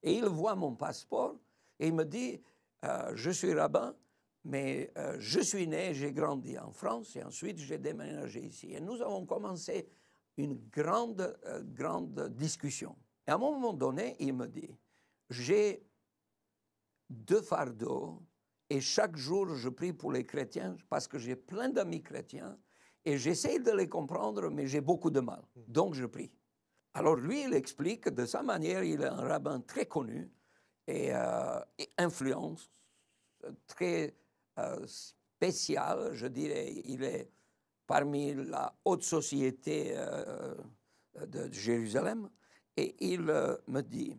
Et il voit mon passeport et il me dit, je suis rabbin, mais je suis né, j'ai grandi en France et ensuite j'ai déménagé ici. Et nous avons commencé une grande discussion. Et à un moment donné, il me dit, j'ai 2 fardeaux et chaque jour je prie pour les chrétiens parce que j'ai plein d'amis chrétiens et j'essaie de les comprendre, mais j'ai beaucoup de mal. Donc je prie. Alors lui, il explique de sa manière, il est un rabbin très connu et influence très spéciale, je dirais. Il est parmi la haute société de Jérusalem et il me dit...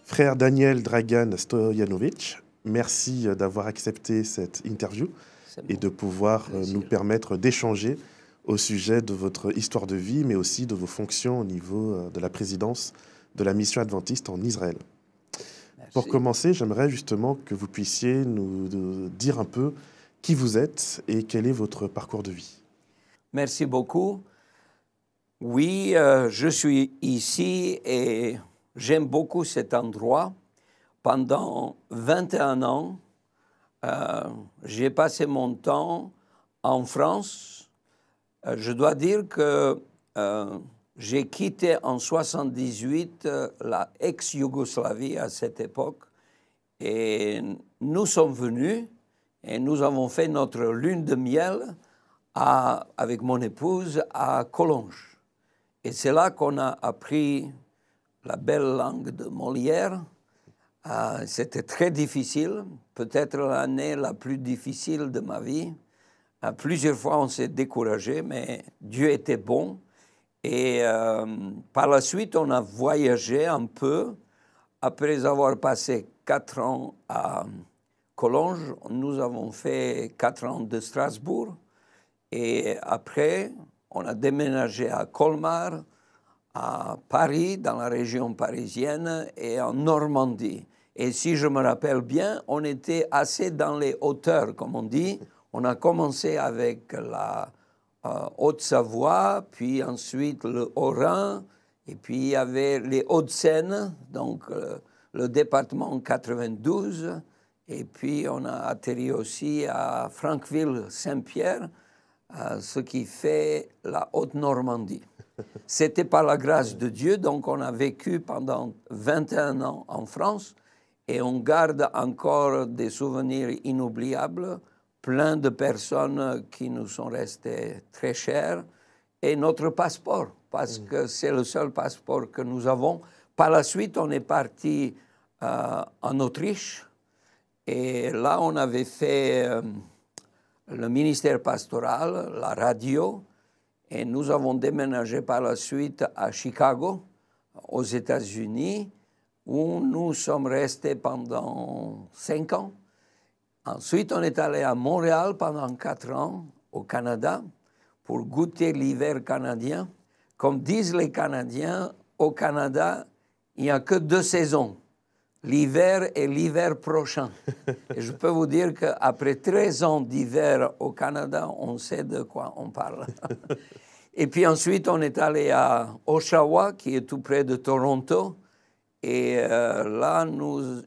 Frère Daniel Dragan Stojanovic, merci d'avoir accepté cette interview et de pouvoir nous permettre d'échanger au sujet de votre histoire de vie, mais aussi de vos fonctions au niveau de la présidence de la mission adventiste en Israël. Merci. Pour commencer, j'aimerais justement que vous puissiez nous dire un peu qui vous êtes et quel est votre parcours de vie. Merci beaucoup. Oui, je suis ici et j'aime beaucoup cet endroit. Pendant 21 ans, j'ai passé mon temps en France. Je dois dire que j'ai quitté en 1978 la ex-Yougoslavie à cette époque et nous sommes venus et nous avons fait notre lune de miel avec mon épouse à Collonges. Et c'est là qu'on a appris la belle langue de Molière. C'était très difficile, peut-être l'année la plus difficile de ma vie. Plusieurs fois, on s'est découragé, mais Dieu était bon. Et par la suite, on a voyagé un peu. Après avoir passé 4 ans à Collonges, nous avons fait 4 ans de Strasbourg. Et après, on a déménagé à Colmar, à Paris, dans la région parisienne, et en Normandie. Et si je me rappelle bien, on était assez dans les hauteurs, comme on dit. On a commencé avec la Haute-Savoie, puis ensuite le Haut-Rhin, et puis il y avait les Hauts-de-Seine, donc le département 92, et puis on a atterri aussi à Francville-Saint-Pierre, ce qui fait la Haute-Normandie. C'était par la grâce de Dieu, donc on a vécu pendant 21 ans en France et on garde encore des souvenirs inoubliables, plein de personnes qui nous sont restées très chères et notre passeport, parce que c'est le seul passeport que nous avons. Par la suite, on est parti en Autriche et là, on avait fait le ministère pastoral, la radio, et nous avons déménagé par la suite à Chicago, aux États-Unis, où nous sommes restés pendant 5 ans. Ensuite, on est allé à Montréal pendant 4 ans, au Canada, pour goûter l'hiver canadien. Comme disent les Canadiens, au Canada, il n'y a que 2 saisons, l'hiver et l'hiver prochain. Et je peux vous dire qu'après 13 ans d'hiver au Canada, on sait de quoi on parle. Et puis ensuite, on est allé à Oshawa, qui est tout près de Toronto. Et là,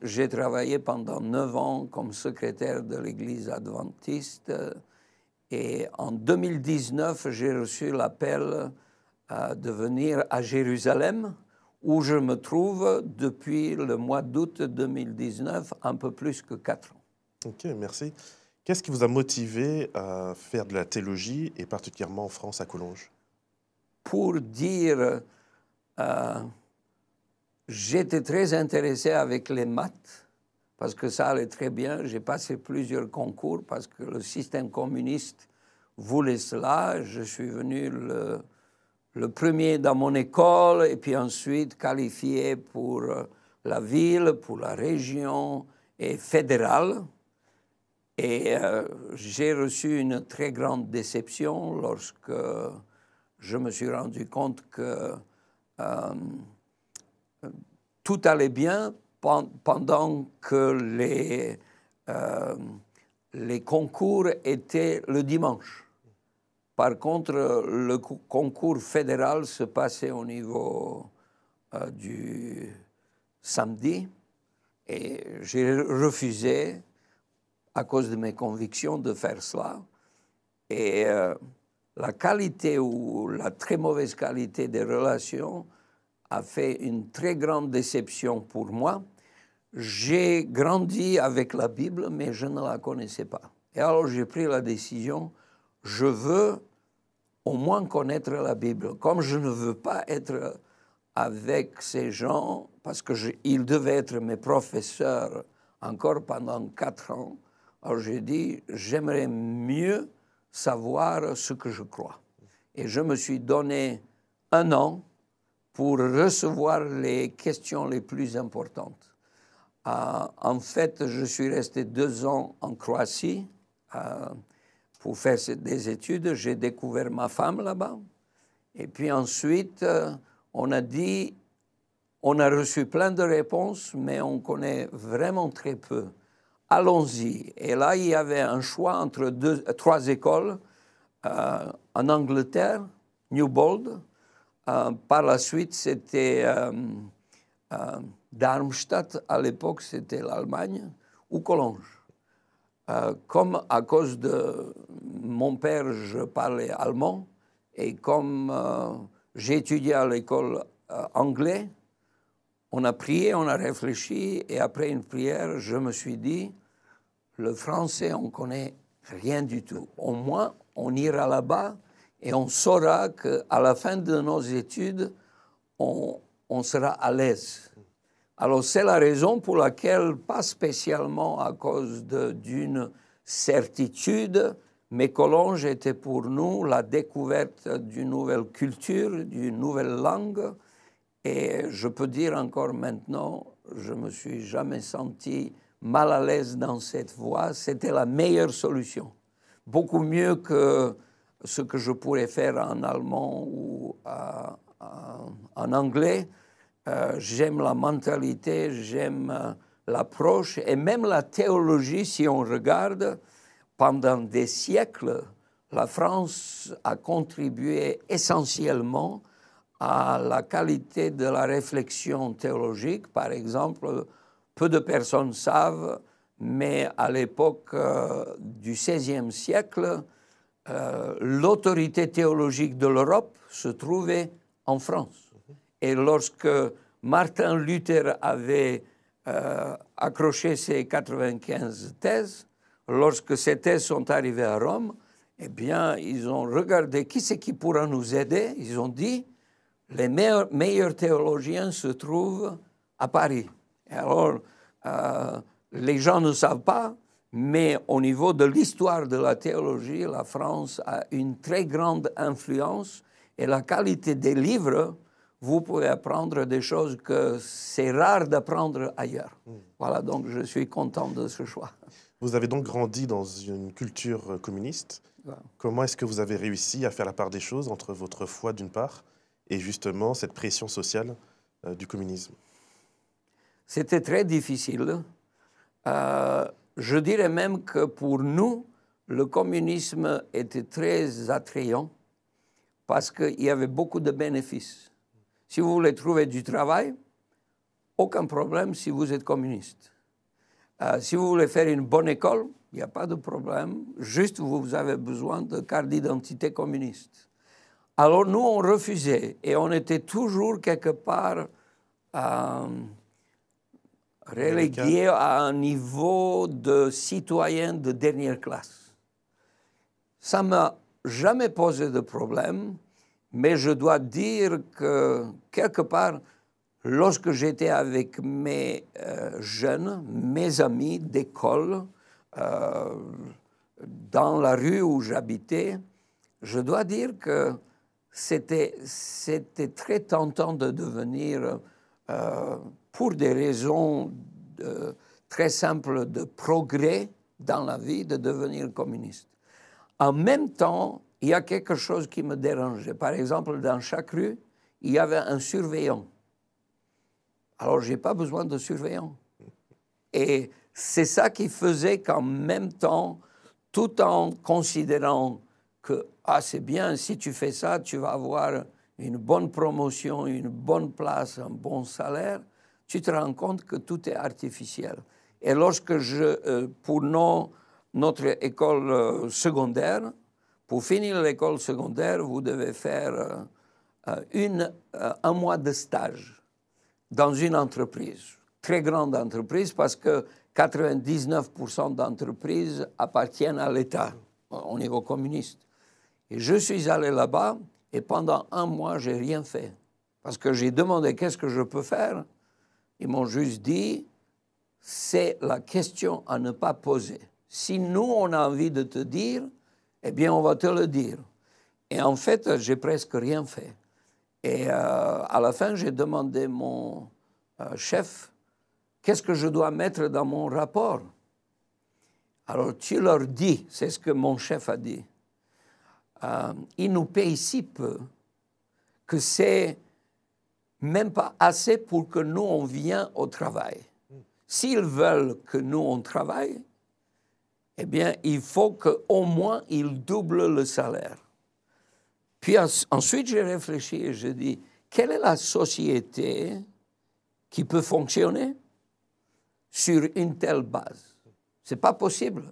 j'ai travaillé pendant 9 ans comme secrétaire de l'Église adventiste. Et en 2019, j'ai reçu l'appel de venir à Jérusalem, où je me trouve depuis le mois d'août 2019, un peu plus que 4 ans. Ok, merci. Qu'est-ce qui vous a motivé à faire de la théologie, et particulièrement en France, à Collonges? Pour dire, j'étais très intéressé avec les maths, parce que ça allait très bien. J'ai passé plusieurs concours, parce que le système communiste voulait cela. Je suis venu le premier dans mon école, et puis ensuite qualifié pour la ville, pour la région et fédérale. Et j'ai reçu une très grande déception lorsque je me suis rendu compte que tout allait bien pendant que les concours étaient le dimanche. Par contre, le concours fédéral se passait au niveau du samedi et j'ai refusé à cause de mes convictions de faire cela. Et la qualité ou la très mauvaise qualité des relations a fait une très grande déception pour moi. J'ai grandi avec la Bible, mais je ne la connaissais pas. Et alors j'ai pris la décision, je veux au moins connaître la Bible. Comme je ne veux pas être avec ces gens, parce qu'ils devaient être mes professeurs encore pendant 4 ans, alors j'ai dit, j'aimerais mieux savoir ce que je crois. Et je me suis donné 1 an pour recevoir les questions les plus importantes. En fait, je suis resté 2 ans en Croatie pour faire des études. J'ai découvert ma femme là-bas. Et puis ensuite, on a dit, on a reçu plein de réponses, mais on connaît vraiment très peu. Allons-y. Et là, il y avait un choix entre 3 écoles en Angleterre, Newbold. Par la suite, c'était Darmstadt. À l'époque, c'était l'Allemagne, ou Collonges. Comme à cause de mon père, je parlais allemand, et comme j'ai étudié à l'école anglais, on a prié, on a réfléchi, et après une prière, je me suis dit, le français, on ne connaît rien du tout. Au moins, on ira là-bas et on saura qu'à la fin de nos études, on sera à l'aise. Alors, c'est la raison pour laquelle, pas spécialement à cause d'une certitude, mais Collonges était pour nous la découverte d'une nouvelle culture, d'une nouvelle langue. Et je peux dire encore maintenant, je ne me suis jamais senti mal à l'aise dans cette voie. C'était la meilleure solution. Beaucoup mieux que ce que je pourrais faire en allemand ou en anglais. J'aime la mentalité, j'aime l'approche et même la théologie. Si on regarde, pendant des siècles, la France a contribué essentiellement à la qualité de la réflexion théologique. Par exemple, peu de personnes savent, mais à l'époque du XVIe siècle, l'autorité théologique de l'Europe se trouvait en France. Et lorsque Martin Luther avait accroché ses 95 thèses, lorsque ces thèses sont arrivées à Rome, eh bien, ils ont regardé qui c'est qui pourra nous aider. Ils ont dit, les meilleurs théologiens se trouvent à Paris. Et alors, les gens ne savent pas, mais au niveau de l'histoire de la théologie, la France a une très grande influence et la qualité des livres, vous pouvez apprendre des choses que c'est rare d'apprendre ailleurs. Voilà, donc je suis content de ce choix. Vous avez donc grandi dans une culture communiste. Ouais. Comment est-ce que vous avez réussi à faire la part des choses entre votre foi d'une part et justement cette pression sociale du communisme? C'était très difficile. Je dirais même que pour nous, le communisme était très attrayant parce qu'il y avait beaucoup de bénéfices. Si vous voulez trouver du travail, aucun problème si vous êtes communiste. Si vous voulez faire une bonne école, il n'y a pas de problème. Juste, vous avez besoin de carte d'identité communiste. Alors nous, on refusait et on était toujours quelque part relégués à un niveau de citoyen de dernière classe. Ça ne m'a jamais posé de problème, mais je dois dire que quelque part, lorsque j'étais avec mes jeunes, mes amis d'école, dans la rue où j'habitais, je dois dire que c'était très tentant de devenir pour des raisons très simples de progrès dans la vie, de devenir communiste. En même temps, il y a quelque chose qui me dérangeait. Par exemple, dans chaque rue, il y avait un surveillant. Alors, je n'ai pas besoin de surveillant. Et c'est ça qui faisait qu'en même temps, tout en considérant que c'est bien, si tu fais ça, tu vas avoir une bonne promotion, une bonne place, un bon salaire, tu te rends compte que tout est artificiel. Et lorsque pour notre école secondaire, pour finir l'école secondaire, vous devez faire un mois de stage dans une entreprise, très grande entreprise, parce que 99% d'entreprises appartiennent à l'État au niveau communiste. Et je suis allé là-bas et pendant un mois, je n'ai rien fait. Parce que j'ai demandé qu'est-ce que je peux faire. Ils m'ont juste dit, c'est la question à ne pas poser. Si nous, on a envie de te dire, eh bien, on va te le dire. Et en fait, j'ai presque rien fait. Et à la fin, j'ai demandé à mon chef, qu'est-ce que je dois mettre dans mon rapport? Alors, tu leur dis, c'est ce que mon chef a dit. Ils nous payent si peu que c'est même pas assez pour que nous, on vienne au travail. S'ils veulent que nous, on travaille, eh bien, il faut qu'au moins ils doublent le salaire. Puis ensuite, j'ai réfléchi et je dis, quelle est la société qui peut fonctionner sur une telle base? Ce n'est pas possible.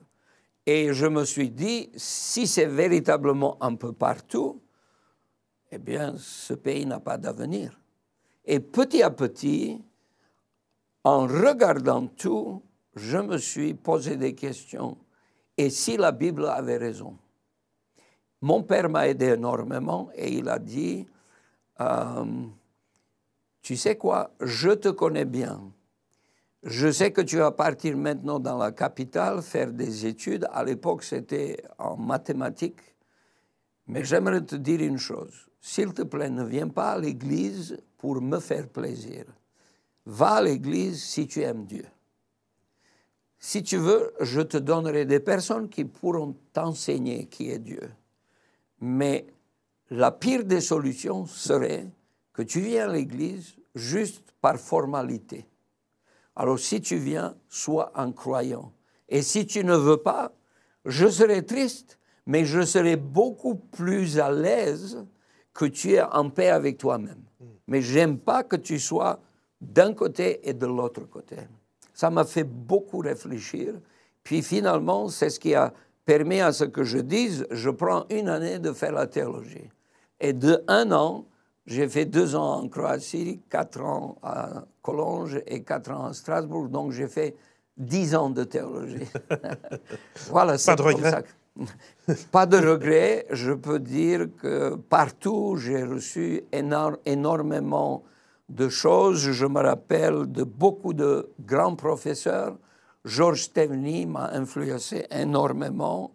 Et je me suis dit, si c'est véritablement un peu partout, eh bien, ce pays n'a pas d'avenir. Et petit à petit, en regardant tout, je me suis posé des questions. Et si la Bible avait raison? Mon père m'a aidé énormément et il a dit, tu sais quoi, je te connais bien. Je sais que tu vas partir maintenant dans la capitale faire des études. À l'époque, c'était en mathématiques. Mais j'aimerais te dire une chose. S'il te plaît, ne viens pas à l'église pour me faire plaisir. Va à l'église si tu aimes Dieu. Si tu veux, je te donnerai des personnes qui pourront t'enseigner qui est Dieu. Mais la pire des solutions serait que tu viennes à l'église juste par formalité. Alors si tu viens, sois un croyant. Et si tu ne veux pas, je serai triste, mais je serai beaucoup plus à l'aise que tu es en paix avec toi-même. Mais j'aime pas que tu sois d'un côté et de l'autre côté. Ça m'a fait beaucoup réfléchir. Puis finalement, c'est ce qui a permis à ce que je dise, je prends une année de faire la théologie. Et de 1 an, j'ai fait 2 ans en Croatie, 4 ans à Collonges et 4 ans à Strasbourg. Donc j'ai fait 10 ans de théologie. Voilà, pas de regret. Pas de regret. Je peux dire que partout, j'ai reçu énormément de choses. Je me rappelle de beaucoup de grands professeurs. Georges Steveny m'a influencé énormément.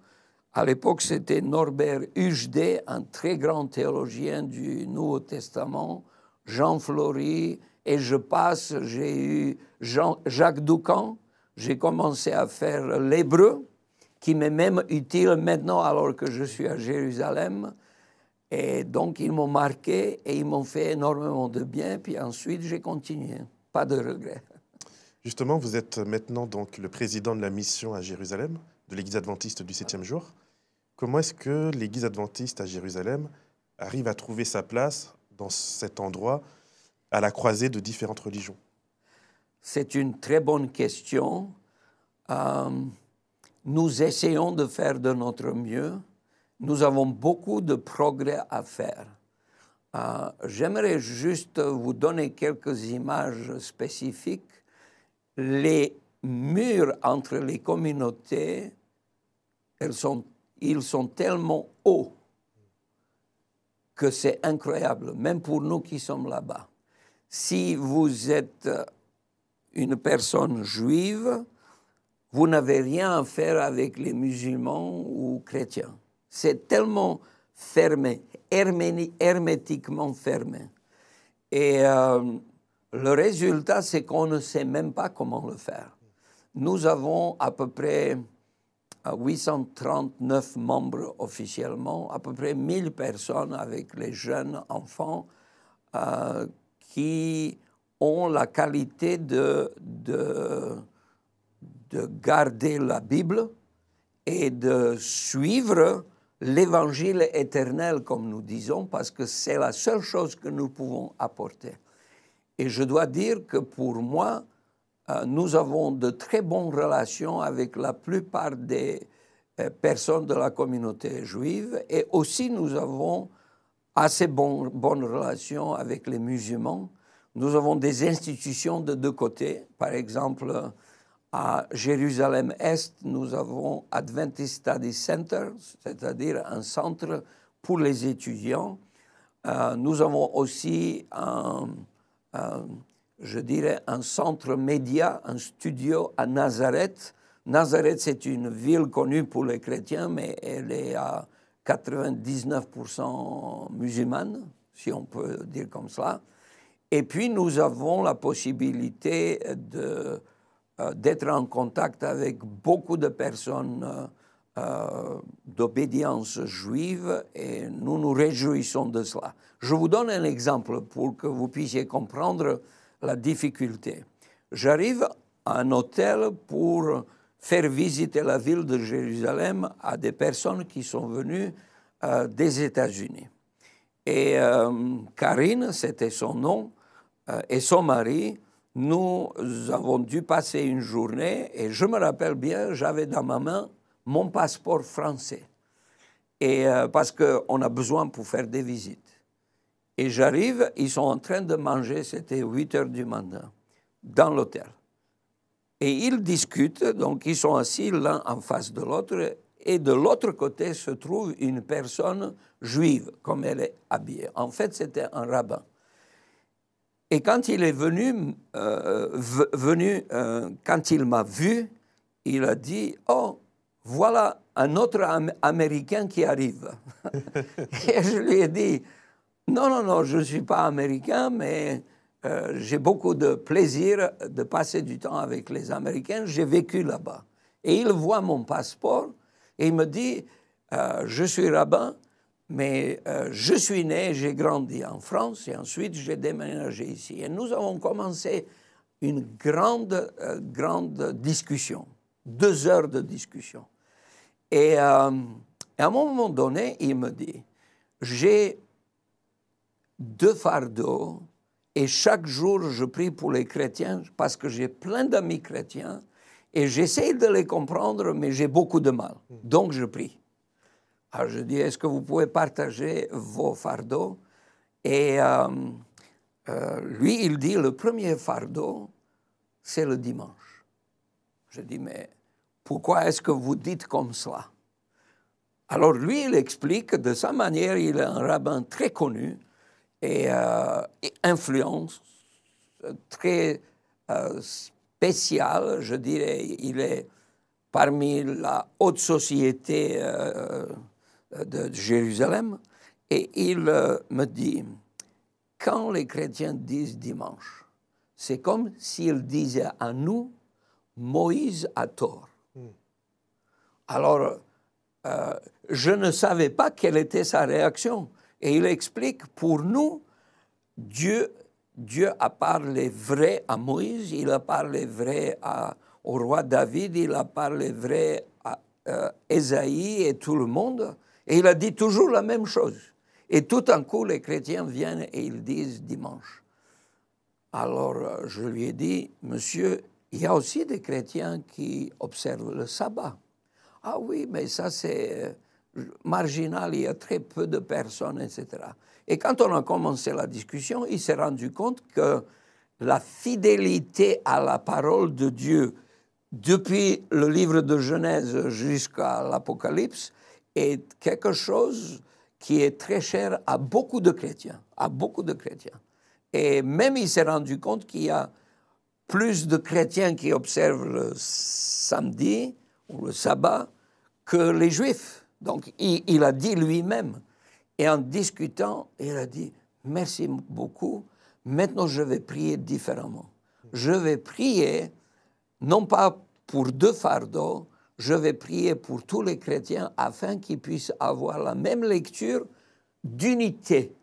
À l'époque, c'était Norbert Uschde, un très grand théologien du Nouveau Testament, Jean Flory, et je passe, j'ai eu Jacques Doucan. J'ai commencé à faire l'hébreu, qui m'est même utile maintenant alors que je suis à Jérusalem. Et donc, ils m'ont marqué et ils m'ont fait énormément de bien. Puis ensuite, j'ai continué. Pas de regret. Justement, vous êtes maintenant donc le président de la mission à Jérusalem, de l'Église adventiste du 7e jour. Comment est-ce que l'Église adventiste à Jérusalem arrive à trouver sa place dans cet endroit à la croisée de différentes religions? C'est une très bonne question. Nous essayons de faire de notre mieux. Nous avons beaucoup de progrès à faire. J'aimerais juste vous donner quelques images spécifiques. Les murs entre les communautés, ils sont tellement hauts que c'est incroyable, même pour nous qui sommes là-bas. Si vous êtes une personne juive, vous n'avez rien à faire avec les musulmans ou chrétiens. C'est tellement fermé, hermétiquement fermé. Et Le résultat, c'est qu'on ne sait même pas comment le faire. Nous avons à peu près 839 membres officiellement, à peu près 1000 personnes avec les jeunes enfants qui ont la qualité de garder la Bible et de suivre l'évangile éternel, comme nous disons, parce que c'est la seule chose que nous pouvons apporter. Et je dois dire que pour moi, nous avons de très bonnes relations avec la plupart des personnes de la communauté juive et aussi nous avons assez bonnes relations avec les musulmans. Nous avons des institutions de deux côtés. Par exemple, à Jérusalem-Est, nous avons Adventist Study Center, c'est-à-dire un centre pour les étudiants. Nous avons aussi je dirais, un centre média, un studio à Nazareth. Nazareth, c'est une ville connue pour les chrétiens, mais elle est à 99% musulmane, si on peut dire comme cela. Et puis, nous avons la possibilité d'être en contact avec beaucoup de personnes d'obédience juive et nous nous réjouissons de cela. Je vous donne un exemple pour que vous puissiez comprendre la difficulté. J'arrive à un hôtel pour faire visiter la ville de Jérusalem à des personnes qui sont venues des États-Unis. Et Karine, c'était son nom, et son mari, nous avons dû passer une journée, et je me rappelle bien, j'avais dans ma main mon passeport français, et parce qu'on a besoin pour faire des visites. Et j'arrive, ils sont en train de manger, c'était 8 heures du matin, dans l'hôtel. Et ils discutent, donc ils sont assis l'un en face de l'autre, et de l'autre côté se trouve une personne juive, comme elle est habillée. En fait, c'était un rabbin. Et quand il est venu, quand il m'a vu, il a dit « Oh, voilà un autre Américain qui arrive. » Et je lui ai dit « Non, je ne suis pas américain, mais j'ai beaucoup de plaisir de passer du temps avec les Américains. J'ai vécu là-bas. » Et il voit mon passeport et il me dit « Je suis rabbin, mais je suis né, j'ai grandi en France et ensuite j'ai déménagé ici. » Et nous avons commencé une grande discussion, 2 heures de discussion. Et à un moment donné, il me dit « J'ai 2 fardeaux et chaque jour je prie pour les chrétiens parce que j'ai plein d'amis chrétiens et j'essaie de les comprendre, mais j'ai beaucoup de mal. Donc je prie. » Alors je dis, est-ce que vous pouvez partager vos fardeaux? Et lui, il dit, le premier fardeau, c'est le dimanche. Je dis, mais pourquoi est-ce que vous dites comme cela? Alors lui, il explique, de sa manière, il est un rabbin très connu et influence, très spécial, je dirais. Il est parmi la haute société de Jérusalem, et il me dit, quand les chrétiens disent dimanche, c'est comme s'ils disaient à nous, Moïse a tort. Alors, je ne savais pas quelle était sa réaction. Et il explique, pour nous, Dieu a parlé vrai à Moïse, il a parlé vrai au roi David, il a parlé vrai à Ésaïe et tout le monde. Et il a dit toujours la même chose. Et tout d'un coup, les chrétiens viennent et ils disent dimanche. Alors, je lui ai dit, monsieur, il y a aussi des chrétiens qui observent le sabbat. Ah oui, mais ça c'est marginal, il y a très peu de personnes, etc. Et quand on a commencé la discussion, il s'est rendu compte que la fidélité à la parole de Dieu, depuis le livre de Genèse jusqu'à l'Apocalypse, est quelque chose qui est très cher à beaucoup de chrétiens, Et même il s'est rendu compte qu'il y a plus de chrétiens qui observent le samedi ou le sabbat que les juifs. Donc il a dit lui-même. Et en discutant, il a dit « Merci beaucoup, Maintenant, je vais prier différemment. Je vais prier, non pas pour 2 fardeaux, je vais prier pour tous les chrétiens afin qu'ils puissent avoir la même lecture d'unité.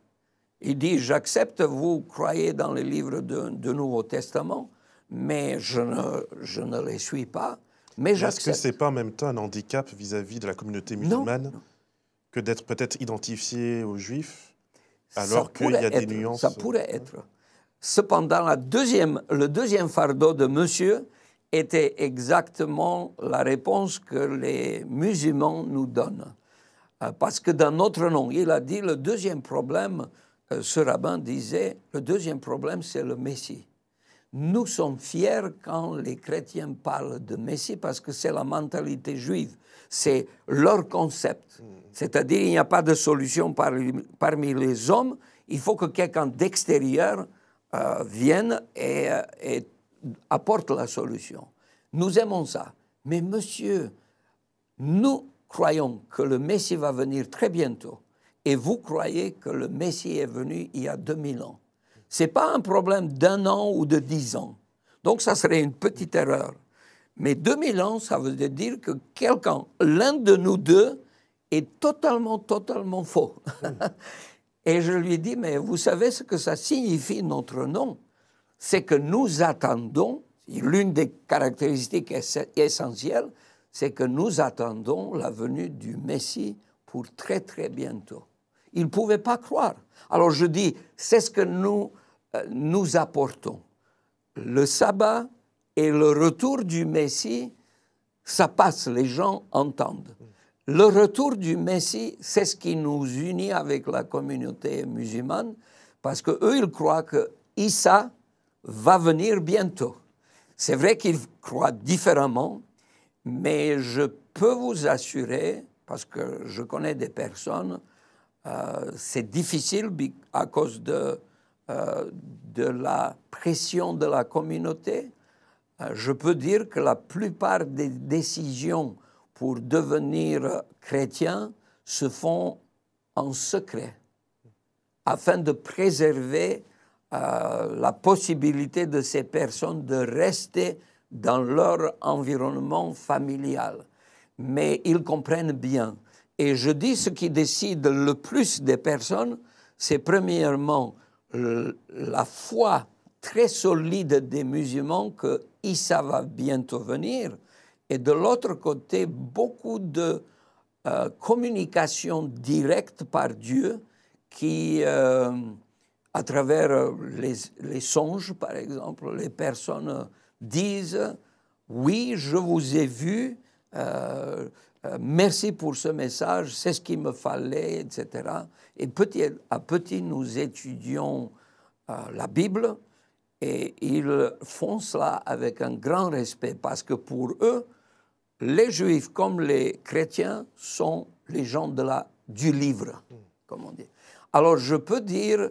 Il dit, j'accepte, vous croyez dans les livres du Nouveau Testament, mais je ne les suis pas. Mais est-ce que ce n'est pas en même temps un handicap vis-à-vis de la communauté musulmane que d'être peut-être identifié aux Juifs, alors qu'il y a des nuances? Ça pourrait être. Cependant, le deuxième fardeau de monsieur était exactement la réponse que les musulmans nous donnent. Parce que dans notre nom, il a dit, le deuxième problème, ce rabbin disait, le deuxième problème, c'est le Messie. Nous sommes fiers quand les chrétiens parlent de Messie parce que c'est la mentalité juive, c'est leur concept. C'est-à-dire, il n'y a pas de solution parmi les hommes, il faut que quelqu'un d'extérieur vienne et apporte la solution. Nous aimons ça. Mais monsieur, nous croyons que le Messie va venir très bientôt et vous croyez que le Messie est venu il y a 2000 ans. Ce n'est pas un problème d'1 an ou de 10 ans. Donc, ça serait une petite erreur. Mais 2000 ans, ça veut dire que quelqu'un, l'un de nous deux, est totalement faux. Et je lui dis, mais vous savez ce que ça signifie, notre nom? C'est que nous attendons, l'une des caractéristiques essentielles, c'est que nous attendons la venue du Messie pour très, très bientôt. Ils ne pouvaient pas croire. Alors je dis, c'est ce que nous apportons. Le sabbat et le retour du Messie, ça passe, les gens entendent. Le retour du Messie, c'est ce qui nous unit avec la communauté musulmane, parce qu'eux, ils croient que Issa va venir bientôt. C'est vrai qu'ils croient différemment, mais je peux vous assurer, parce que je connais des personnes, c'est difficile à cause de la pression de la communauté. Je peux dire que la plupart des décisions pour devenir chrétien se font en secret, afin de préserver la possibilité de ces personnes de rester dans leur environnement familial. Mais ils comprennent bien. Et je dis ce qui décide le plus des personnes, c'est premièrement la foi très solide des musulmans que Issa va bientôt venir, et de l'autre côté, beaucoup de communication directe par Dieu qui, à travers les songes, par exemple, les personnes disent « Oui, je vous ai vu, merci pour ce message, c'est ce qu'il me fallait, etc. » Et petit à petit, nous étudions la Bible, et ils font cela avec un grand respect, parce que pour eux, les Juifs comme les chrétiens sont les gens du livre, comme on dit. Alors, je peux dire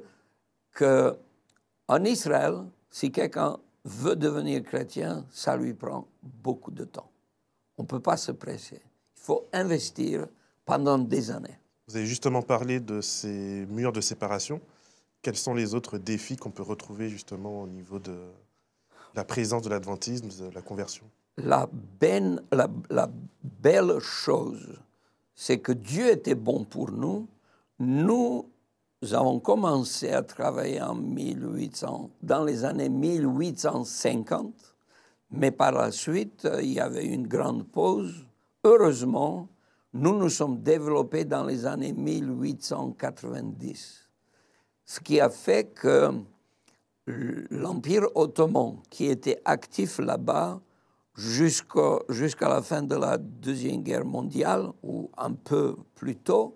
qu'en Israël, si quelqu'un veut devenir chrétien, ça lui prend beaucoup de temps. On ne peut pas se presser. Il faut investir pendant des années. Vous avez justement parlé de ces murs de séparation. Quels sont les autres défis qu'on peut retrouver justement au niveau de la présence de l'adventisme, de la conversion? La belle chose, c'est que Dieu était bon pour nous. Nous avons commencé à travailler dans les années 1850, mais par la suite, il y avait une grande pause. Heureusement, nous nous sommes développés dans les années 1890, ce qui a fait que l'Empire ottoman, qui était actif là-bas jusqu'à la fin de la Deuxième Guerre mondiale, ou un peu plus tôt,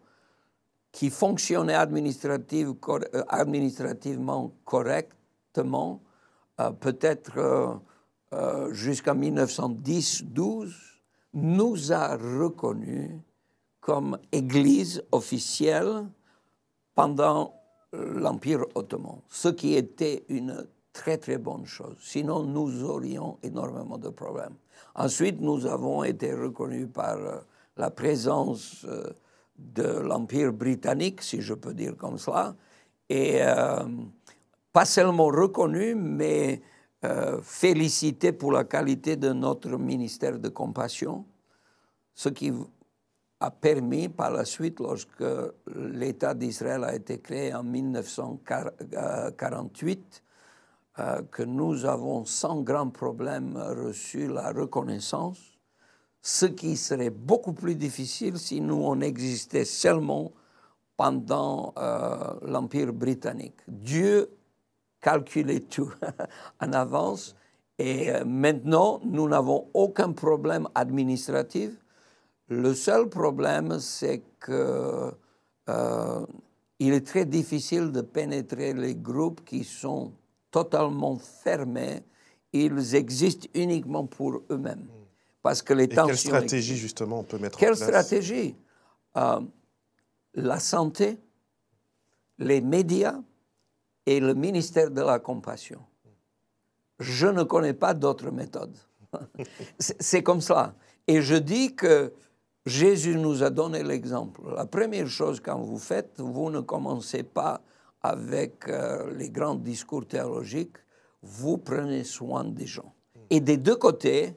qui fonctionnait administrativement correctement, peut-être jusqu'à 1910-12, nous a reconnus comme Église officielle pendant l'Empire ottoman, ce qui était une très très bonne chose. Sinon, nous aurions énormément de problèmes. Ensuite, nous avons été reconnus par la présence de l'Empire britannique, si je peux dire comme cela, et pas seulement reconnu, mais félicité pour la qualité de notre ministère de compassion, ce qui a permis par la suite, lorsque l'État d'Israël a été créé en 1948, que nous avons sans grand problème reçu la reconnaissance, ce qui serait beaucoup plus difficile si nous on existait seulement pendant l'Empire britannique. Dieu calculait tout en avance et maintenant nous n'avons aucun problème administratif. Le seul problème, c'est qu'il est très difficile de pénétrer les groupes qui sont totalement fermés. Ils existent uniquement pour eux-mêmes. Parce que les tensions... Quelle stratégie, justement, on peut mettre en place? Quelle stratégie? La santé, les médias et le ministère de la Compassion. Je ne connais pas d'autres méthodes. C'est comme ça. Et je dis que Jésus nous a donné l'exemple. La première chose quand vous faites, vous ne commencez pas avec les grands discours théologiques, vous prenez soin des gens. Et des deux côtés,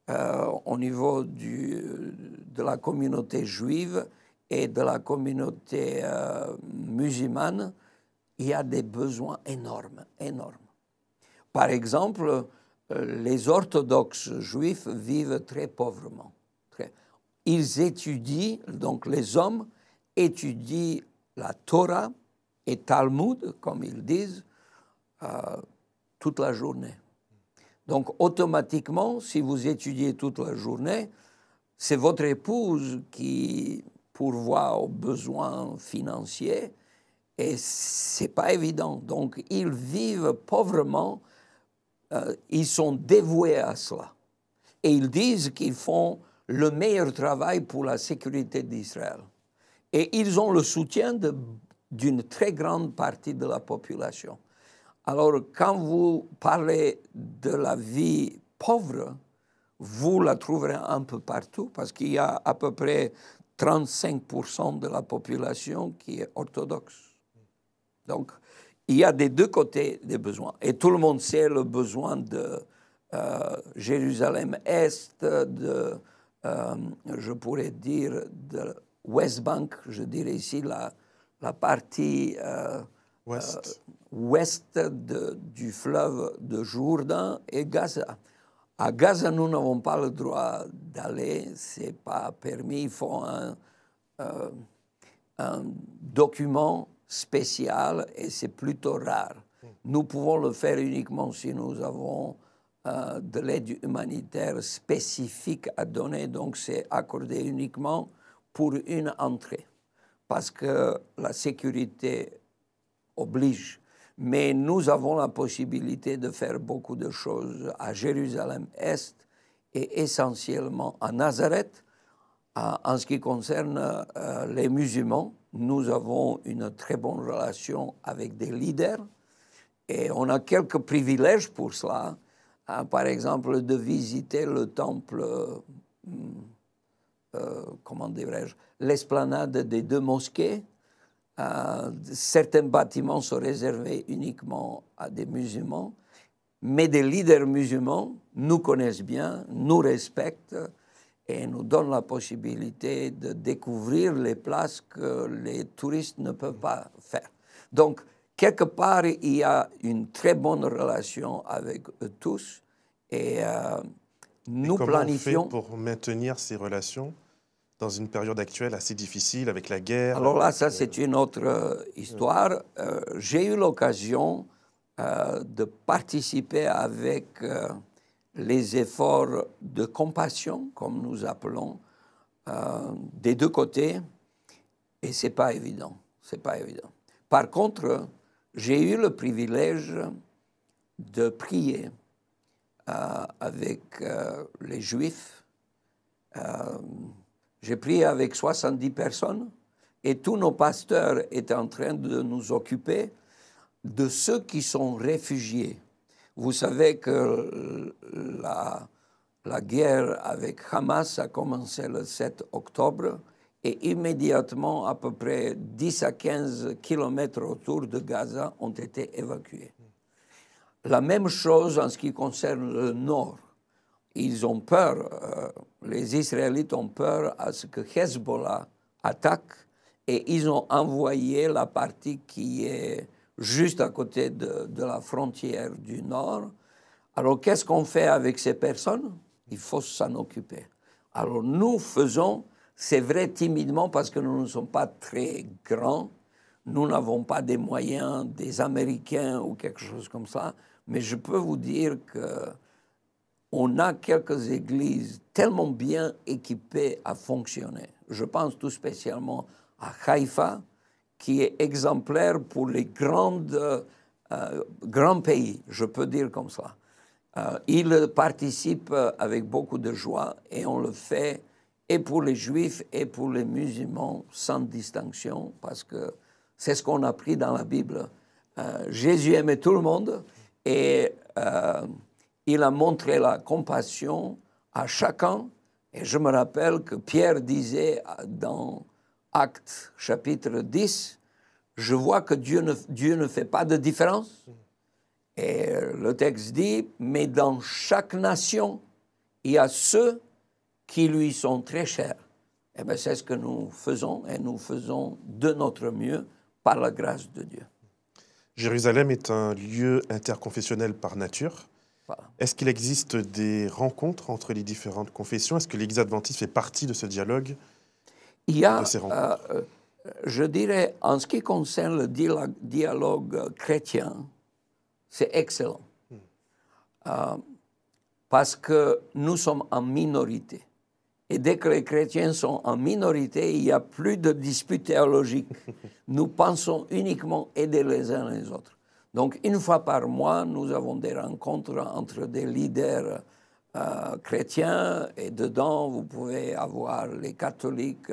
au niveau de la communauté juive et de la communauté musulmane, il y a des besoins énormes, énormes. Par exemple, les orthodoxes juifs vivent très pauvrement. Ils étudient, donc les hommes étudient la Torah et Talmud, comme ils disent, toute la journée. Donc automatiquement, si vous étudiez toute la journée, c'est votre épouse qui pourvoit aux besoins financiers et ce n'est pas évident. Donc ils vivent pauvrement, ils sont dévoués à cela. Et ils disent qu'ils font le meilleur travail pour la sécurité d'Israël. Et ils ont le soutien d'une très grande partie de la population. Alors, quand vous parlez de la vie pauvre, vous la trouverez un peu partout, parce qu'il y a à peu près 35% de la population qui est orthodoxe. Donc, il y a des deux côtés des besoins. Et tout le monde sait le besoin de Jérusalem-Est, je pourrais dire, de West Bank, je dirais ici la partie ouest du fleuve de Jourdain et Gaza. À Gaza, nous n'avons pas le droit d'aller, ce n'est pas permis, il faut un document spécial et c'est plutôt rare. Nous pouvons le faire uniquement si nous avons de l'aide humanitaire spécifique à donner, donc c'est accordé uniquement pour une entrée, parce que la sécurité oblige. Mais nous avons la possibilité de faire beaucoup de choses à Jérusalem-Est et essentiellement à Nazareth. En ce qui concerne les musulmans, nous avons une très bonne relation avec des leaders et on a quelques privilèges pour cela. Par exemple, de visiter le temple, comment dirais-je, l'esplanade des deux mosquées. Certains bâtiments sont réservés uniquement à des musulmans, mais des leaders musulmans nous connaissent bien, nous respectent et nous donnent la possibilité de découvrir les places que les touristes ne peuvent pas faire. Donc, quelque part, il y a une très bonne relation avec eux tous et nous planifions... Comment on fait pour maintenir ces relations dans une période actuelle assez difficile avec la guerre? Alors là, ça c'est une autre histoire. J'ai eu l'occasion de participer avec les efforts de compassion, comme nous appelons, des deux côtés, et ce n'est pas évident. C'est pas évident. Par contre, j'ai eu le privilège de prier avec les Juifs. J'ai prié avec 70 personnes et tous nos pasteurs étaient en train de nous occuper de ceux qui sont réfugiés. Vous savez que la guerre avec Hamas a commencé le 7 octobre et immédiatement, à peu près 10 à 15 kilomètres autour de Gaza ont été évacués. La même chose en ce qui concerne le nord. Ils ont peur, les Israélites ont peur à ce que Hezbollah attaque et ils ont envoyé la partie qui est juste à côté de la frontière du nord. Alors qu'est-ce qu'on fait avec ces personnes? Il faut s'en occuper. Alors nous faisons, c'est vrai timidement parce que nous ne sommes pas très grands, nous n'avons pas des moyens des Américains ou quelque chose comme ça, mais je peux vous dire qu'on a quelques églises tellement bien équipées à fonctionner. Je pense tout spécialement à Haïfa, qui est exemplaire pour les grands pays, je peux dire comme ça. Il participe avec beaucoup de joie et on le fait et pour les juifs et pour les musulmans sans distinction parce que c'est ce qu'on a appris dans la Bible. Jésus aimait tout le monde et il a montré la compassion à chacun. Et je me rappelle que Pierre disait dans Actes chapitre 10, « Je vois que Dieu ne fait pas de différence. » Et le texte dit, « Mais dans chaque nation, il y a ceux qui lui sont très chers. » Eh bien, c'est ce que nous faisons et nous faisons de notre mieux par la grâce de Dieu. Jérusalem est un lieu interconfessionnel par nature. Voilà. Est-ce qu'il existe des rencontres entre les différentes confessions? Est-ce que l'Église adventiste fait partie de ce dialogue? Il y a, je dirais, en ce qui concerne le dialogue chrétien, c'est excellent. Parce que nous sommes en minorité. Et dès que les chrétiens sont en minorité, il n'y a plus de disputes théologiques. Nous pensons uniquement aider les uns les autres. Donc, une fois par mois, nous avons des rencontres entre des leaders chrétiens. Et dedans, vous pouvez avoir les catholiques,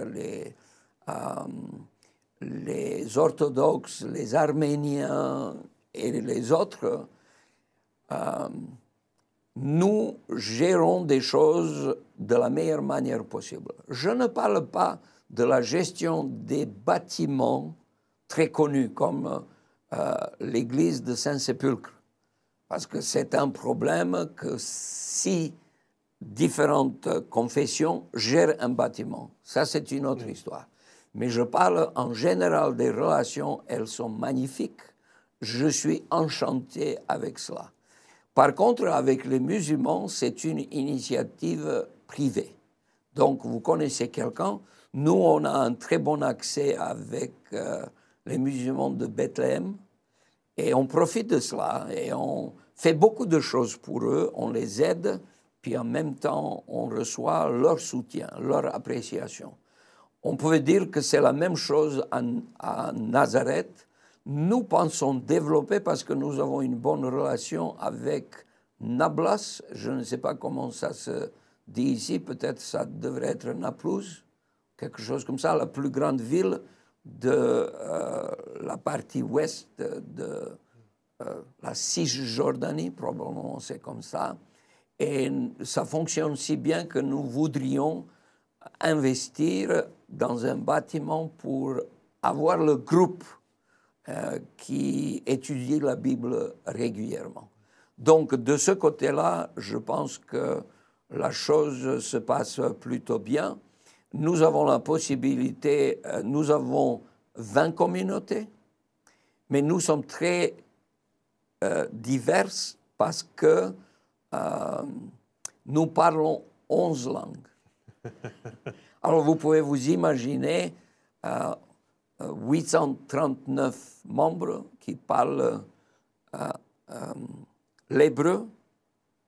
les orthodoxes, les arméniens et les autres. Nous gérons des choses de la meilleure manière possible. Je ne parle pas de la gestion des bâtiments très connus comme l'église de Saint-Sépulcre, parce que c'est un problème que si différentes confessions gèrent un bâtiment. Ça, c'est une autre histoire. Mais je parle en général des relations, elles sont magnifiques. Je suis enchanté avec cela. Par contre, avec les musulmans, c'est une initiative privée. Donc, vous connaissez quelqu'un. Nous, on a un très bon accès avec les musulmans de Bethléem. Et on profite de cela. Et on fait beaucoup de choses pour eux. On les aide. Puis en même temps, on reçoit leur soutien, leur appréciation. On pouvait dire que c'est la même chose à Nazareth. Nous pensons développer parce que nous avons une bonne relation avec Nablus. Je ne sais pas comment ça se dit ici. Peut-être ça devrait être Naplouse, quelque chose comme ça, la plus grande ville de la partie ouest de la Cisjordanie, probablement c'est comme ça. Et ça fonctionne si bien que nous voudrions investir dans un bâtiment pour avoir le groupe qui étudie la Bible régulièrement. Donc, de ce côté-là, je pense que la chose se passe plutôt bien. Nous avons la possibilité, nous avons 20 communautés, mais nous sommes très diverses parce que nous parlons 11 langues. Alors, vous pouvez vous imaginer 839 membres qui parlent l'hébreu,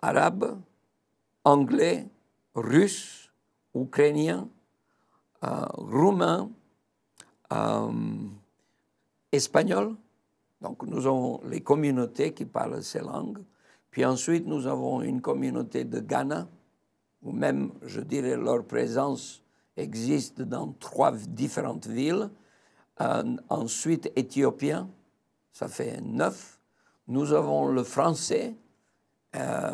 arabe, anglais, russe, ukrainien, roumain, espagnol. Donc, nous avons les communautés qui parlent ces langues. Puis ensuite, nous avons une communauté de Ghana, où même, je dirais, leur présence existe dans 3 différentes villes. Ensuite, éthiopien, ça fait 9. Nous avons le français,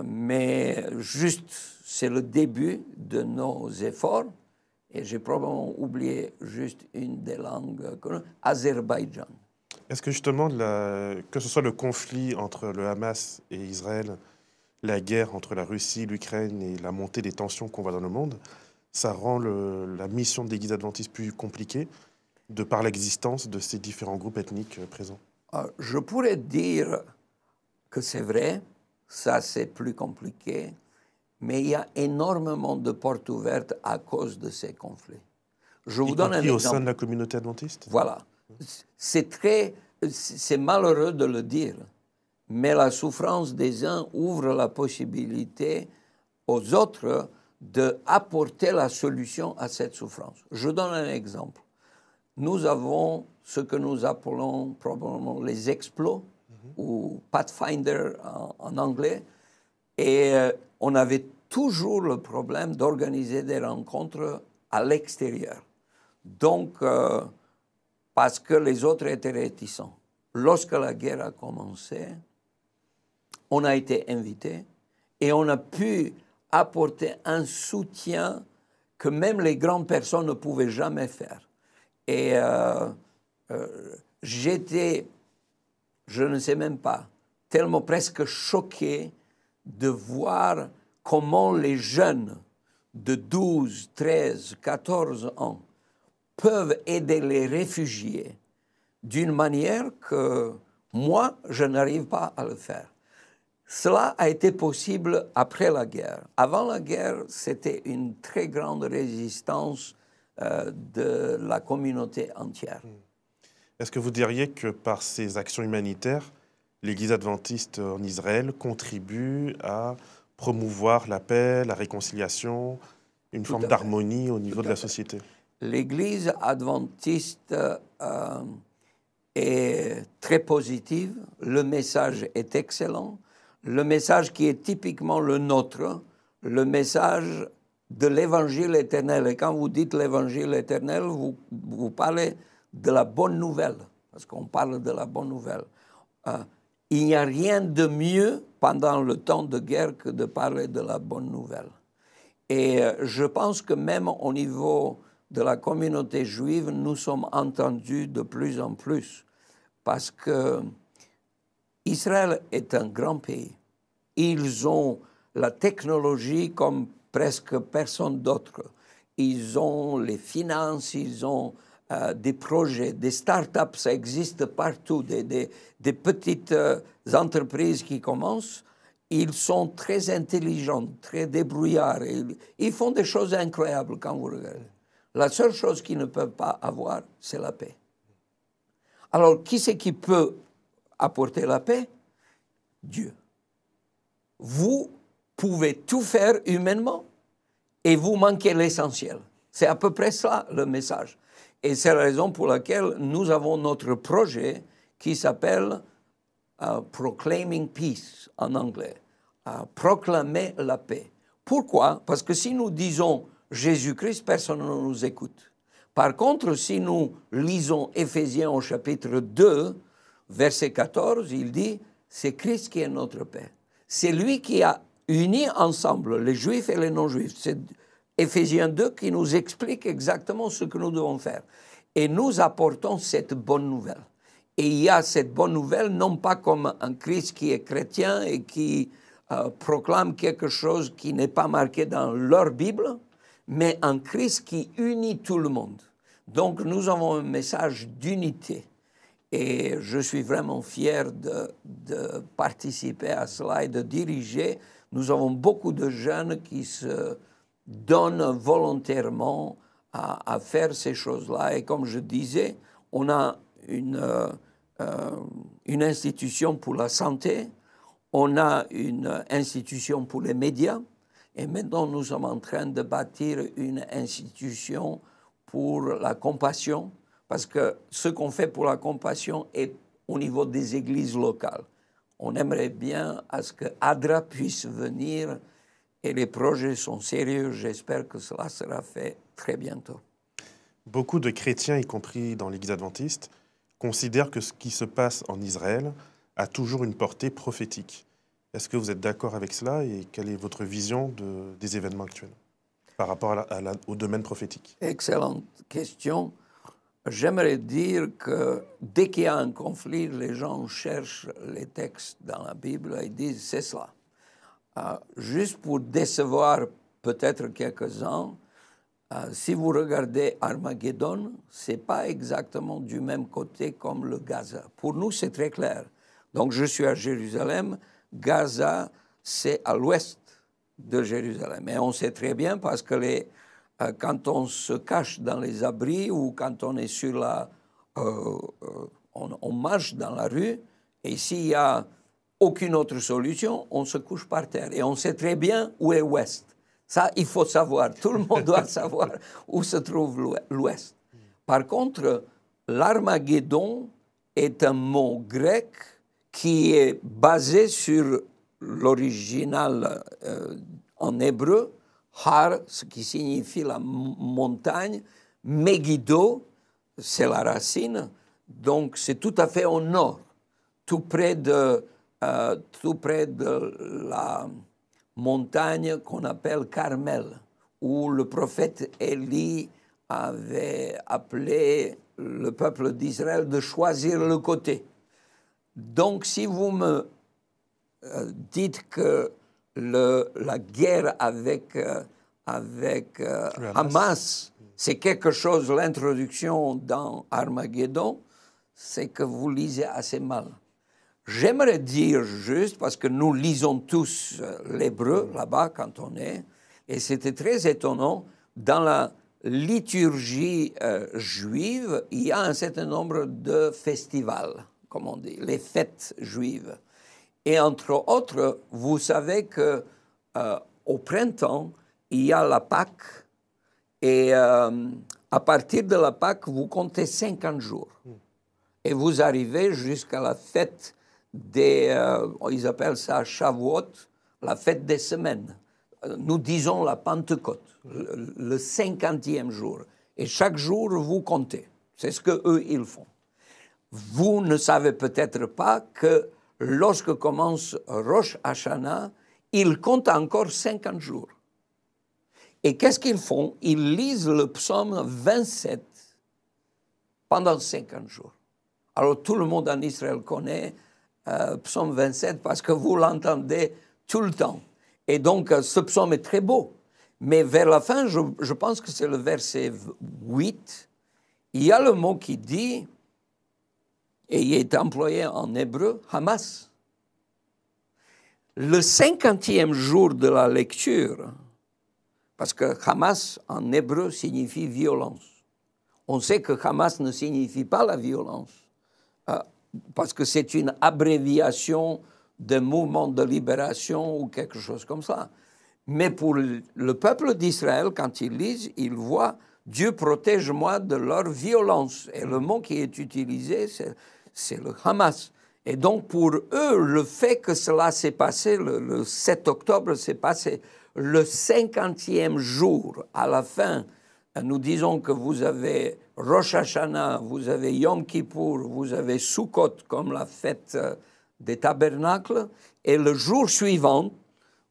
mais juste, c'est le début de nos efforts. Et j'ai probablement oublié juste une des langues, Azerbaïdjan. Est-ce que justement, que ce soit le conflit entre le Hamas et Israël, la guerre entre la Russie, l'Ukraine et la montée des tensions qu'on voit dans le monde, ça rend la mission de l'Église adventiste plus compliquée de par l'existence de ces différents groupes ethniques présents? Je pourrais dire que c'est vrai, ça c'est plus compliqué, mais il y a énormément de portes ouvertes à cause de ces conflits. Je vous donne un exemple. Au sein de la communauté adventiste? Voilà. C'est malheureux de le dire, mais la souffrance des uns ouvre la possibilité aux autres d'apporter la solution à cette souffrance. Je donne un exemple. Nous avons ce que nous appelons probablement les exploits, ou Pathfinder en anglais, et on avait toujours le problème d'organiser des rencontres à l'extérieur. Donc, parce que les autres étaient réticents. Lorsque la guerre a commencé, on a été invités et on a pu apporter un soutien que même les grandes personnes ne pouvaient jamais faire. Et j'étais, je ne sais même pas, tellement presque choqué de voir comment les jeunes de 12, 13, 14 ans peuvent aider les réfugiés d'une manière que moi, je n'arrive pas à le faire. Cela a été possible après la guerre. Avant la guerre, c'était une très grande résistance de la communauté entière. Est-ce que vous diriez que par ces actions humanitaires, l'Église adventiste en Israël contribue à promouvoir la paix, la réconciliation, une forme d'harmonie au niveau de la société? L'Église adventiste est très positive, le message est excellent, le message qui est typiquement le nôtre, le message de l'Évangile éternel. Et quand vous dites l'Évangile éternel, vous parlez de la bonne nouvelle, parce qu'on parle de la bonne nouvelle. Il n'y a rien de mieux pendant le temps de guerre que de parler de la bonne nouvelle. Et je pense que même au niveau de la communauté juive, nous sommes entendus de plus en plus, parce que Israël est un grand pays. Ils ont la technologie comme presque personne d'autre. Ils ont les finances, ils ont des projets, des start-up, ça existe partout, des petites entreprises qui commencent. Ils sont très intelligents, très débrouillards. Ils font des choses incroyables quand vous regardez. La seule chose qu'ils ne peuvent pas avoir, c'est la paix. Alors, qui c'est qui peut apporter la paix? Dieu. Vous pouvez tout faire humainement et vous manquez l'essentiel. C'est à peu près ça le message. Et c'est la raison pour laquelle nous avons notre projet qui s'appelle Proclaiming Peace en anglais. Proclamer la paix. Pourquoi? Parce que si nous disons Jésus-Christ, personne ne nous écoute. Par contre, si nous lisons Éphésiens au chapitre 2, verset 14, il dit « C'est Christ qui est notre paix ». C'est lui qui a uni ensemble les Juifs et les non-Juifs. C'est Éphésiens 2 qui nous explique exactement ce que nous devons faire. Et nous apportons cette bonne nouvelle. Et il y a cette bonne nouvelle, non pas comme un Christ qui est chrétien et qui proclame quelque chose qui n'est pas marqué dans leur Bible, mais un Christ qui unit tout le monde. Donc nous avons un message d'unité. Et je suis vraiment fier de participer à cela et de diriger. Nous avons beaucoup de jeunes qui se donnent volontairement à faire ces choses-là. Et comme je disais, on a une institution pour la santé, on a une institution pour les médias, et maintenant nous sommes en train de bâtir une institution pour la compassion, parce que ce qu'on fait pour la compassion est au niveau des églises locales. On aimerait bien à ce que ADRA puisse venir, et les projets sont sérieux. J'espère que cela sera fait très bientôt. Beaucoup de chrétiens, y compris dans l'Église adventiste, considèrent que ce qui se passe en Israël a toujours une portée prophétique. Est-ce que vous êtes d'accord avec cela et quelle est votre vision des événements actuels par rapport au domaine prophétique? Excellente question. j'aimerais dire que dès qu'il y a un conflit, les gens cherchent les textes dans la Bible et disent c'est cela. Juste pour décevoir peut-être quelques-uns, si vous regardez Armageddon, ce n'est pas exactement du même côté comme le Gaza. Pour nous, c'est très clair. Donc, je suis à Jérusalem. Gaza, c'est à l'ouest de Jérusalem. Et on sait très bien parce que quand on se cache dans les abris ou quand on est sur on marche dans la rue, et s'il n'y a aucune autre solution, on se couche par terre. Et on sait très bien où est l'ouest. Ça, il faut savoir. Tout le monde doit savoir où se trouve l'Ouest. Par contre, l'Armageddon est un mot grec qui est basé sur l'original en hébreu, har, ce qui signifie la montagne, Megiddo, c'est la racine, donc c'est tout à fait au nord, tout près de la montagne qu'on appelle Carmel, où le prophète Élie avait appelé le peuple d'Israël de choisir le côté. Donc, si vous me dites que la guerre avec Hamas, c'est quelque chose, l'introduction dans Armageddon, c'est que vous lisez assez mal. J'aimerais dire juste, parce que nous lisons tous l'hébreu là-bas quand on est, et c'était très étonnant, dans la liturgie juive, il y a un certain nombre de festivals, comme on dit, les fêtes juives. Et entre autres, vous savez qu'au printemps, il y a la Pâque, et à partir de la Pâque, vous comptez 50 jours. Et vous arrivez jusqu'à la fête ils appellent ça Shavuot, la fête des semaines. Nous disons la Pentecôte, le 50e jour. Et chaque jour, vous comptez. C'est ce qu'eux, ils font. Vous ne savez peut-être pas que lorsque commence Rosh Hashanah, ils comptent encore 50 jours. Et qu'est-ce qu'ils font? Ils lisent le psaume 27 pendant 50 jours. Alors tout le monde en Israël connaît psaume 27 parce que vous l'entendez tout le temps. Et donc ce psaume est très beau. Mais vers la fin, je pense que c'est le verset 8, il y a le mot qui dit, et il est employé en hébreu, Hamas. Le 50e jour de la lecture, parce que Hamas en hébreu signifie violence. On sait que Hamas ne signifie pas la violence, parce que c'est une abréviation d'un mouvement de libération ou quelque chose comme ça. Mais pour le peuple d'Israël, quand ils lisent, ils voient « Dieu protège-moi de leur violence ». Et le mot qui est utilisé, c'est le Hamas. Et donc pour eux, le fait que cela s'est passé, le 7 octobre s'est passé, le 50e jour, à la fin, nous disons que vous avez Rosh Hashanah, vous avez Yom Kippour, vous avez Sukkot comme la fête des tabernacles, et le jour suivant,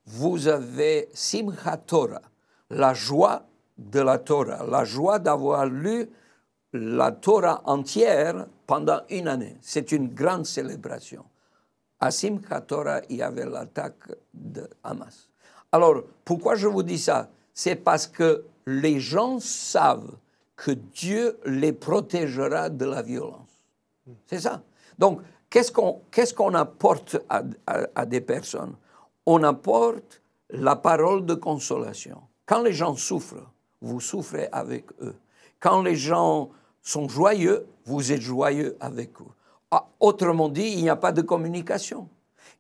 vous avez Simchat Torah, la joie de la Torah, la joie d'avoir lu la Torah entière pendant une année. C'est une grande célébration. À Simchat Torah, il y avait l'attaque de Hamas. Alors, pourquoi je vous dis ça? C'est parce que les gens savent que Dieu les protégera de la violence. C'est ça. Donc, qu'est-ce qu'on apporte à des personnes? On apporte la parole de consolation. Quand les gens souffrent, vous souffrez avec eux. Quand les gens sont joyeux, vous êtes joyeux avec eux. Autrement dit, il n'y a pas de communication.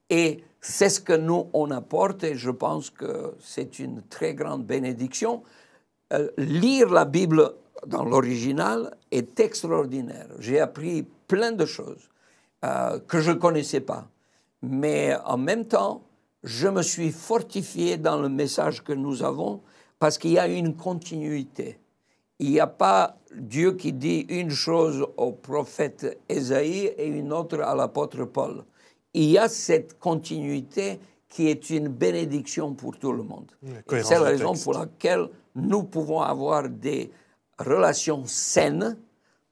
Et c'est ce que nous, on apporte, et je pense que c'est une très grande bénédiction. Lire la Bible dans l'original est extraordinaire. J'ai appris plein de choses que je ne connaissais pas. Mais en même temps, je me suis fortifié dans le message que nous avons parce qu'il y a une continuité. Il n'y a pas Dieu qui dit une chose au prophète Ésaïe et une autre à l'apôtre Paul. Il y a cette continuité qui est une bénédiction pour tout le monde. C'est la raison pour laquelle nous pouvons avoir des relations saines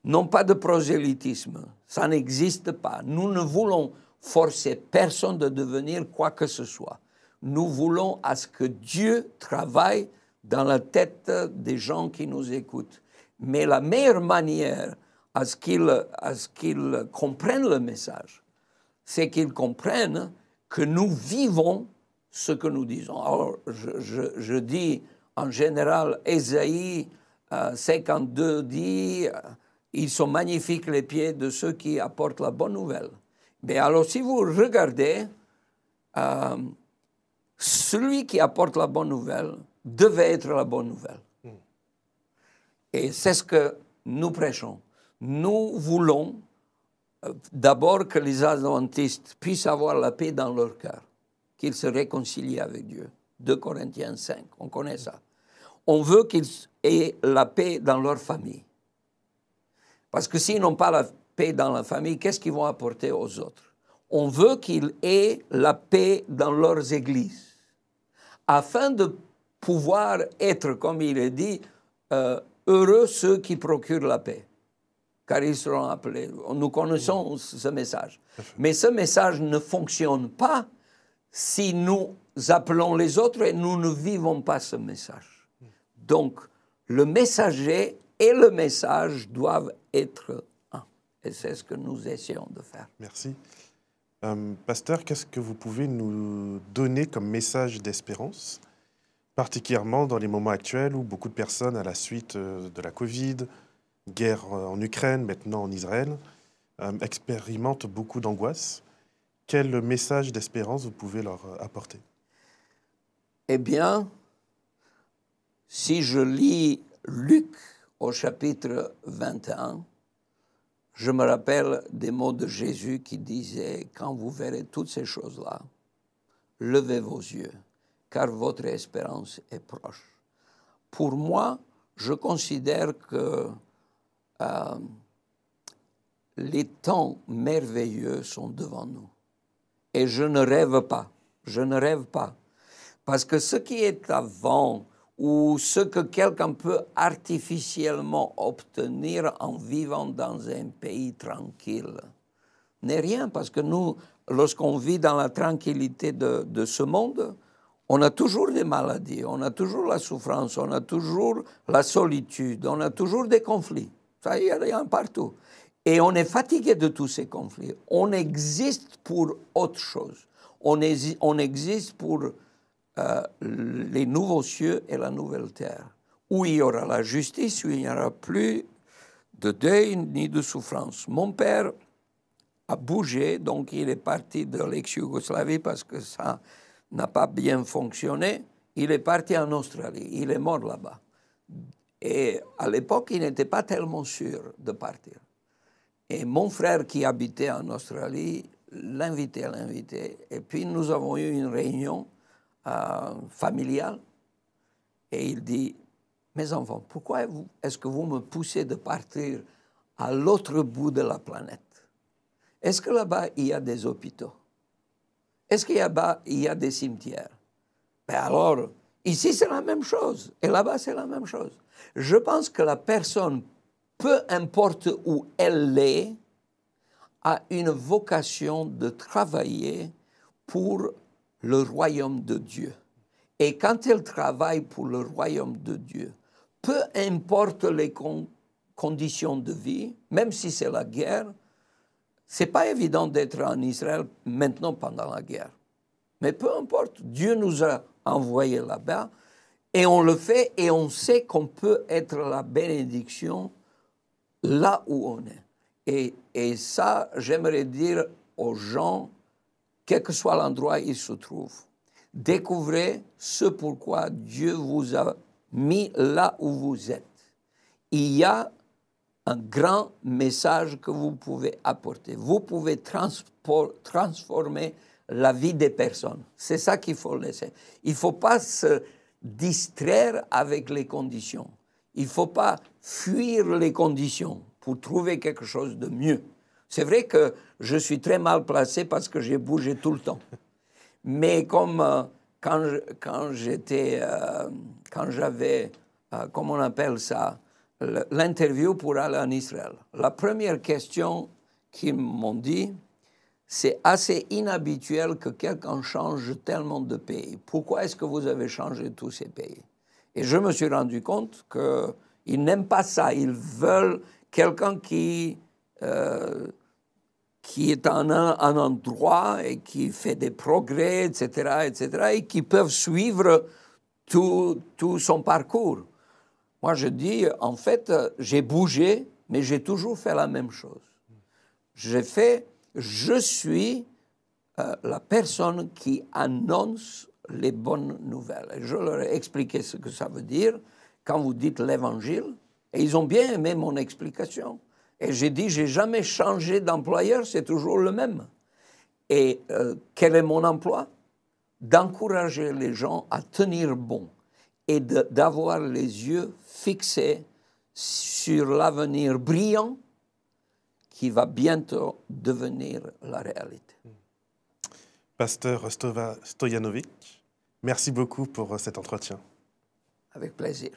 Non pas de prosélytisme, ça n'existe pas. Nous ne voulons forcer personne de devenir quoi que ce soit. Nous voulons à ce que Dieu travaille dans la tête des gens qui nous écoutent. Mais la meilleure manière à ce qu'ils comprennent le message, c'est qu'ils comprennent que nous vivons ce que nous disons. Alors, je dis en général, Ésaïe 52 dit ils sont magnifiques les pieds de ceux qui apportent la bonne nouvelle. Mais alors, si vous regardez, celui qui apporte la bonne nouvelle devait être la bonne nouvelle. Et c'est ce que nous prêchons. Nous voulons d'abord que les adventistes puissent avoir la paix dans leur cœur, qu'ils se réconcilient avec Dieu. 2 Corinthiens 5, on connaît ça. On veut qu'ils aient la paix dans leur famille. Parce que s'ils n'ont pas la paix dans la famille, qu'est-ce qu'ils vont apporter aux autres? On veut qu'ils aient la paix dans leurs églises, afin de pouvoir être, comme il est dit, heureux ceux qui procurent la paix, car ils seront appelés. Nous connaissons ce message. Mais ce message ne fonctionne pas si nous appelons les autres et nous ne vivons pas ce message. Donc, le messager et le message doivent être un. Et c'est ce que nous essayons de faire. Merci. Pasteur, qu'est-ce que vous pouvez nous donner comme message d'espérance, particulièrement dans les moments actuels où beaucoup de personnes, à la suite de la Covid, guerre en Ukraine, maintenant en Israël, expérimentent beaucoup d'angoisse? Quel message d'espérance vous pouvez leur apporter? Eh bien, si je lis Luc au chapitre 21, je me rappelle des mots de Jésus qui disait « Quand vous verrez toutes ces choses-là, levez vos yeux, car votre espérance est proche. » Pour moi, je considère que les temps merveilleux sont devant nous. Et je ne rêve pas. Parce que ce qui est avant, ou ce que quelqu'un peut artificiellement obtenir en vivant dans un pays tranquille, n'est rien. Parce que nous, lorsqu'on vit dans la tranquillité de ce monde, on a toujours des maladies, on a toujours la souffrance, on a toujours la solitude, on a toujours des conflits. Ça, il y a partout. Et on est fatigué de tous ces conflits. On existe pour autre chose. On existe pour les nouveaux cieux et la nouvelle terre, où il y aura la justice, où il n'y aura plus de deuil ni de souffrance. Mon père a bougé, donc il est parti de l'ex-Yougoslavie parce que ça n'a pas bien fonctionné. Il est parti en Australie, il est mort là-bas. Et à l'époque, il n'était pas tellement sûr de partir. Et mon frère qui habitait en Australie l'invitait. Et puis nous avons eu une réunion familiale. Et il dit, mes enfants, pourquoi est-ce que vous me poussez de partir à l'autre bout de la planète? Est-ce que là-bas, il y a des hôpitaux? Est-ce qu'il y a des cimetières? Ben alors, ici, c'est la même chose. Et là-bas, c'est la même chose. Je pense que la personne, peu importe où elle est, a une vocation de travailler pour le royaume de Dieu. Et quand elle travaille pour le royaume de Dieu, peu importe les conditions de vie, même si c'est la guerre, ce n'est pas évident d'être en Israël maintenant pendant la guerre. Mais peu importe, Dieu nous a envoyés là-bas et on le fait et on sait qu'on peut être la bénédiction là où on est. Et ça, j'aimerais dire aux gens, quel que soit l'endroit où ils se trouvent, découvrez ce pourquoi Dieu vous a mis là où vous êtes. Il y a un grand message que vous pouvez apporter. Vous pouvez transformer la vie des personnes. C'est ça qu'il faut laisser. Il ne faut pas se distraire avec les conditions. Il ne faut pas fuir les conditions pour trouver quelque chose de mieux. C'est vrai que je suis très mal placé parce que j'ai bougé tout le temps. Mais comme quand j'avais, comment on appelle ça, l'interview pour aller en Israël. La première question qu'ils m'ont dit, c'est assez inhabituel que quelqu'un change tellement de pays. Pourquoi est-ce que vous avez changé tous ces pays? Et je me suis rendu compte qu'ils n'aiment pas ça. Ils veulent quelqu'un qui est en un endroit et qui fait des progrès, etc., et qui peuvent suivre tout son parcours. Moi, je dis, en fait, j'ai bougé, mais j'ai toujours fait la même chose. Je suis la personne qui annonce les bonnes nouvelles. Et je leur ai expliqué ce que ça veut dire quand vous dites l'évangile. Et ils ont bien aimé mon explication. Et j'ai dit, j'ai jamais changé d'employeur, c'est toujours le même. Et quel est mon emploi? D'encourager les gens à tenir bon et d'avoir les yeux fixés sur l'avenir brillant qui va bientôt devenir la réalité. Pasteur Stojanovic, merci beaucoup pour cet entretien. Avec plaisir.